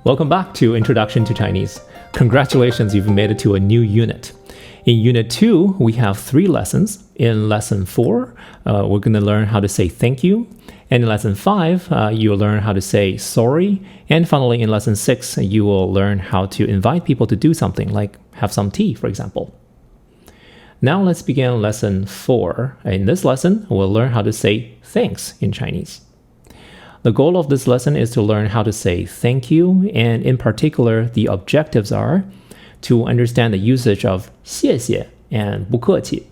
Welcome back to Introduction to Chinese. Congratulations, you've made it to a new unit. In Unit 2, we have 3 lessons. In Lesson 4, we're going to learn how to say thank you. And in Lesson 5, you'll learn how to say sorry. And finally, in Lesson 6, you will learn how to invite people to do something, like have some tea, for example. Now let's begin Lesson 4. In this lesson, we'll learn how to say thanks in Chinese. The goal of this lesson is to learn how to say thank you, and in particular, the objectives are to understand the usage of 谢谢 and 不客气,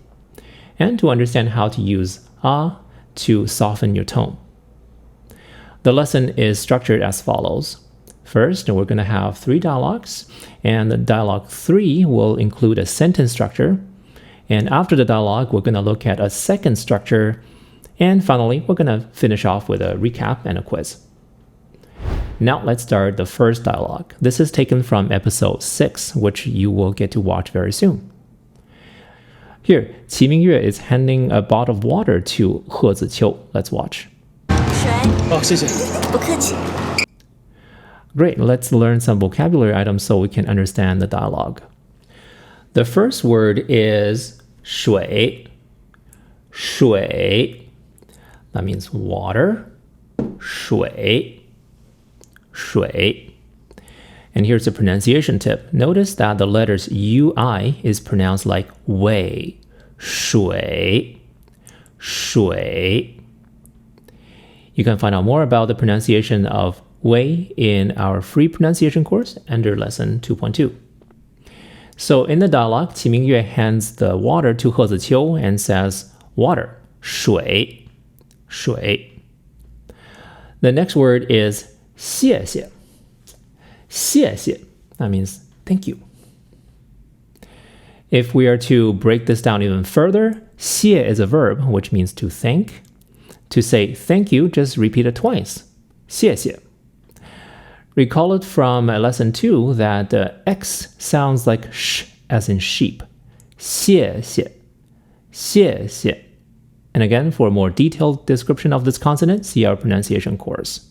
and to understand how to use 啊 to soften your tone. The lesson is structured as follows. First, we're going to have 3 dialogues, and dialogue 3 will include a sentence structure. And after the dialogue, we're going to look at a second structure. And finally, we're going to finish off with a recap and a quiz. Now let's start the first dialogue. This is taken from episode 6, which you will get to watch very soon. Here, Qi Mingyue is handing a bottle of water to He Ziqiu. Let's watch. 水。谢谢。不客气。 Great, let's learn some vocabulary items so we can understand the dialogue. The first word is 水. 水. That means water. 水. 水. And here's a pronunciation tip. Notice that the letters UI is pronounced like wei. 水. 水. You can find out more about the pronunciation of wei in our free pronunciation course under lesson 2.2. So in the dialogue, Qi Mingyue hands the water to He Ziqiu and says water. 水. 水. The next word is 谢谢. 谢谢. That means thank you. If we are to break this down even further, 谢 is a verb, which means to thank. To say thank you, just repeat it twice. 谢谢. Recall it from lesson 2 that the X sounds like sh as in sheep. 谢谢. 谢谢. And again, for a more detailed description of this consonant, see our pronunciation course.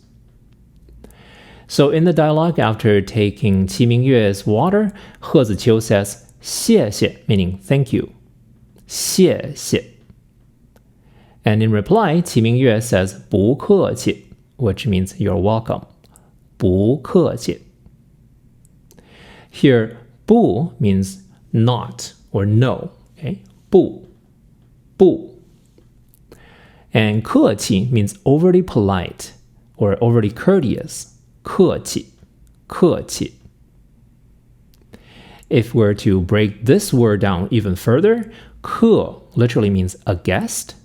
So in the dialogue, after taking Qi Mingyue's water, He Ziqiu says 谢谢, meaning thank you. 谢谢. And in reply, Qi Mingyue says 不客气, which means you're welcome. 不客气. Here, 不 means not or no. Okay? 不. 不. And 客气 means overly polite or overly courteous. 客气. 客气. If we're to break this word down even further, 客 literally means a guest.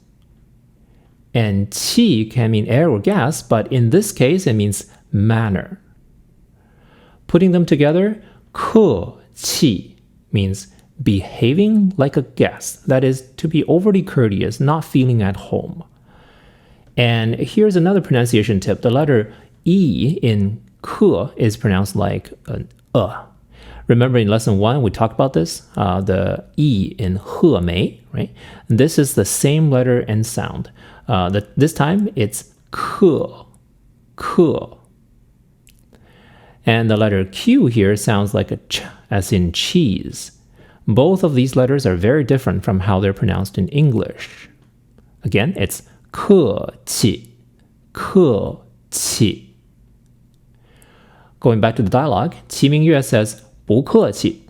And 气 can mean air or gas, but in this case, it means manner. Putting them together, 客气 means behaving like a guest. That is, to be overly courteous, not feeling at home. And here's another pronunciation tip. The letter E in 客 is pronounced like an Remember in lesson 1, we talked about this? The E in he mei, right? This is the same letter and sound. This time, it's 客. 客. And the letter Q here sounds like a ch, as in cheese. Both of these letters are very different from how they're pronounced in English. Again, it's 客气. 客气. Going back to the dialogue, Qi Mingyue says 不客气.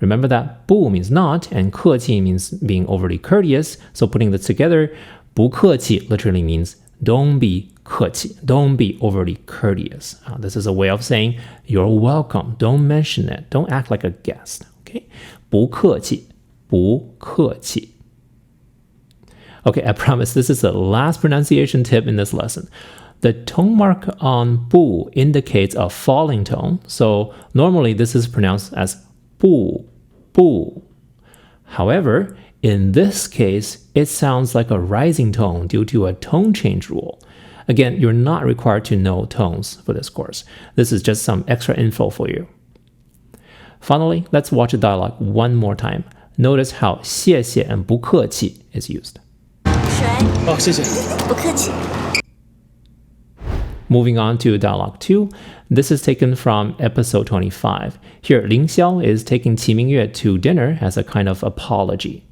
Remember that 不 means not, and 客气 means being overly courteous. So putting this together, 不客气 literally means don't be 客气, don't be overly courteous. This is a way of saying you're welcome. Don't mention it. Don't act like a guest. Okay? 不客气. 不客气. Okay, I promise this is the last pronunciation tip in this lesson. The tone mark on 不 indicates a falling tone, so normally this is pronounced as 不, 不. However, in this case, it sounds like a rising tone due to a tone change rule. Again, you're not required to know tones for this course. This is just some extra info for you. Finally, let's watch the dialogue one more time. Notice how 谢谢 and 不客气 is used. 水。谢谢。不客气。Moving on to dialogue 2. This is taken from episode 25. Here, Ling Xiao is taking Qi Mingyue to dinner as a kind of apology.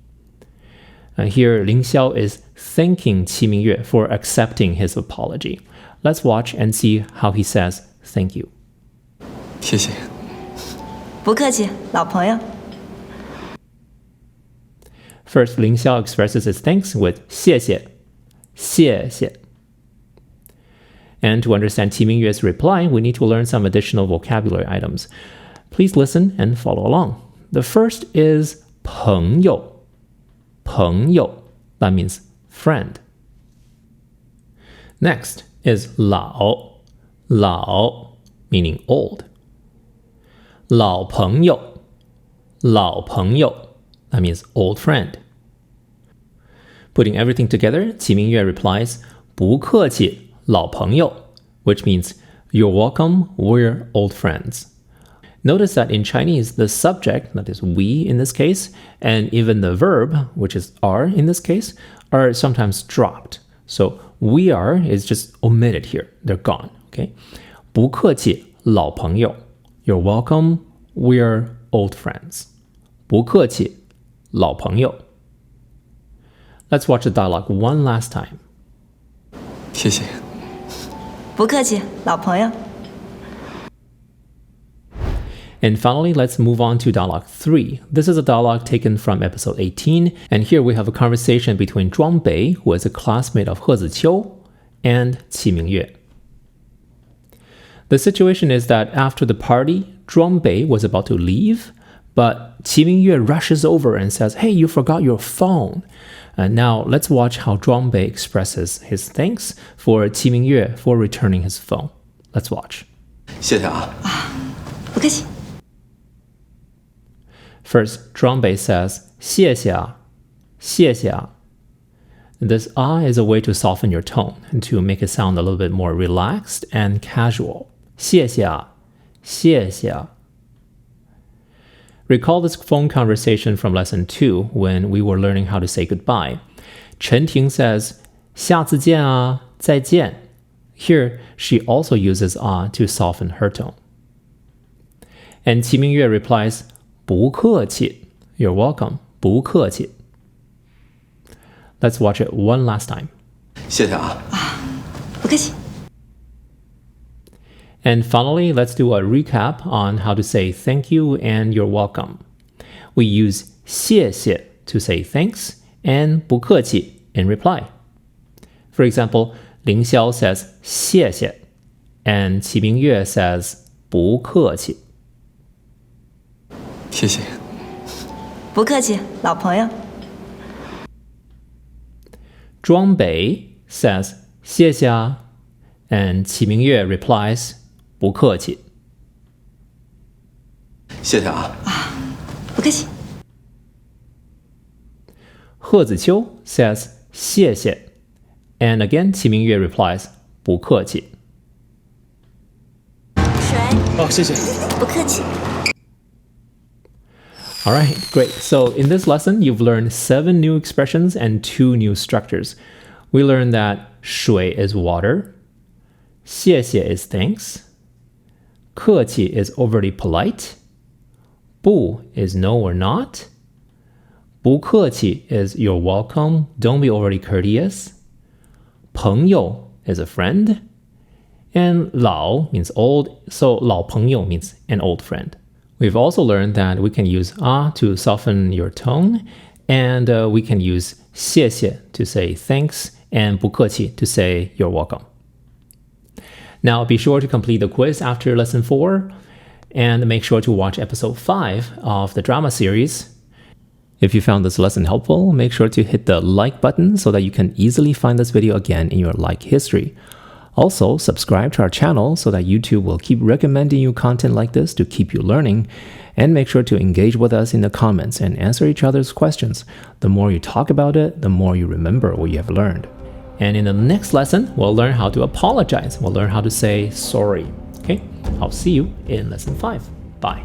Here, Ling Xiao is thanking Qi Mingyue for accepting his apology. Let's watch and see how he says thank you. 谢谢。不客气，老朋友。 First, Ling Xiao expresses his thanks with 谢谢, 谢谢. And to understand Qi Mingyue's reply, we need to learn some additional vocabulary items. Please listen and follow along. The first is 朋友. 朋友, that means friend. Next is 老, 老, meaning old. 老朋友, 老朋友, that means old friend. Putting everything together, Qi Mingyue replies, 不客气, 老朋友, which means you're welcome, we're old friends. Notice that in Chinese, the subject, that is we in this case, and even the verb, which is are in this case, are sometimes dropped. So we are is just omitted here. They're gone. Okay? 不客气, 老朋友. You're welcome, we're old friends. 不客气, 老朋友. Let's watch the dialogue one last time. 谢谢。不客气，老朋友。 And finally, let's move on to dialogue 3. This is a dialogue taken from episode 18, and here we have a conversation between Zhuang Bei, who is a classmate of He Ziqiu, and Qi Mingyue. The situation is that after the party, Zhuang Bei was about to leave, but Qi Mingyue rushes over and says, "Hey, you forgot your phone." And now let's watch how Zhuang Bei expresses his thanks for Qi Mingyue for returning his phone. Let's watch. 谢谢啊。不客气。 First, Zhuang Bei says, 谢谢啊,谢谢啊. This ah is a way to soften your tone and to make it sound a little bit more relaxed and casual. 谢谢啊,谢谢啊. Recall this phone conversation from lesson 2 when we were learning how to say goodbye. Chen Ting says, 下次见啊,再见. Here, she also uses ah to soften her tone. And Qi Mingyue replies, 不客气. You're welcome. 不客气. Let's watch it one last time. 谢谢啊。不客气。 And finally, let's do a recap on how to say thank you and you're welcome. We use 谢谢 to say thanks and 不客气 in reply. For example, Ling Xiao says 谢谢 and Qi Mingyue says 不客气. 谢谢。不客气，老朋友。 Zhuang Bei says 谢谢啊 and Qi Mingyue replies 不客气. 谢谢啊。不客气。 He Ziqiu says 谢谢 and again Qi Mingyue replies 不客气. 水。哦，谢谢。不客气。 All right, great. So in this lesson, you've learned 7 new expressions and 2 new structures. We learned that 水 is water, 谢谢 is thanks, 客气 is overly polite, 不 is no or not, 不客气 is you're welcome, don't be overly courteous, 朋友 is a friend, and 老 means old, so 老朋友 means an old friend. We've also learned that we can use ah to soften your tone, and we can use 谢谢 to say thanks, and 不客气 to say you're welcome. Now be sure to complete the quiz after lesson 4, and make sure to watch episode 5 of the drama series. If you found this lesson helpful, make sure to hit the like button so that you can easily find this video again in your like history. Also, subscribe to our channel so that YouTube will keep recommending you content like this to keep you learning. And make sure to engage with us in the comments and answer each other's questions. The more you talk about it, the more you remember what you have learned. And in the next lesson, we'll learn how to apologize. We'll learn how to say sorry. Okay, I'll see you in lesson 5. Bye.